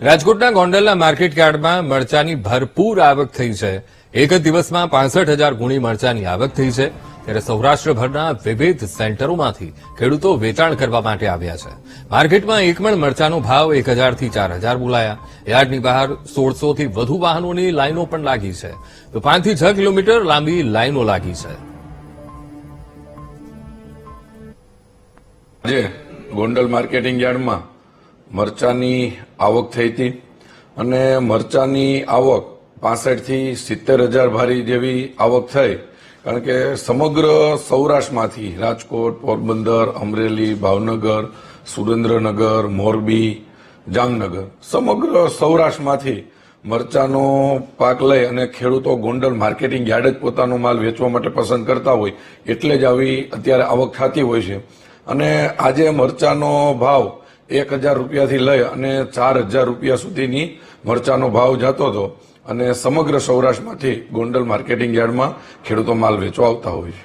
રાજકોટના ગોંડલના માર્કેટ યાર્ડમાં મરચાની ભરપૂર આવક થઈ છે. એક જ દિવસમાં 65,000 ગુણી મરચાની આવક થઈ છે. ત્યારે સૌરાષ્ટ્રભરના વિવિધ સેન્ટરોમાંથી ખેડૂતો વેચાણ કરવા માટે આવ્યા છે. માર્કેટમાં એક મણ મરચાનો ભાવ 1,000 થી 4,000 બોલાયા. યાર્ડની બહાર 1,600 થી વધુ વાહનોની લાઈનો પણ લાગી છે. તો 5 થી 6 કિલોમીટર લાંબી લાઈનો લાગી છે. આજે ગોંડલ માર્કેટિંગ યાર્ડમાં મરચાની આવક થઈ હતી અને મરચાની આવક 65 થી 70,000 ભારી જેવી આવક થઈ. કારણ કે સમગ્ર સૌરાષ્ટ્રમાંથી રાજકોટ, પોરબંદર, અમરેલી, ભાવનગર, સુરેન્દ્રનગર, મોરબી, જામનગર સમગ્ર સૌરાષ્ટ્રમાંથી મરચાનો પાક લઈ અને ખેડૂતો ગોંડલ માર્કેટિંગ યાર્ડ જ પોતાનો માલ વેચવા માટે પસંદ કરતા હોય એટલે જ આવી અત્યારે આવક થતી હોય છે. અને આજે મરચાનો ભાવ 1,000 રૂપિયાથી લઈ અને 4,000 રૂપિયા સુધીની મરચાનો ભાવ જતો હતો અને સમગ્ર સૌરાષ્ટ્રમાંથી ગોંડલ માર્કેટિંગ યાર્ડમાં ખેડૂતો માલ વેચવા આવતા હોય છે.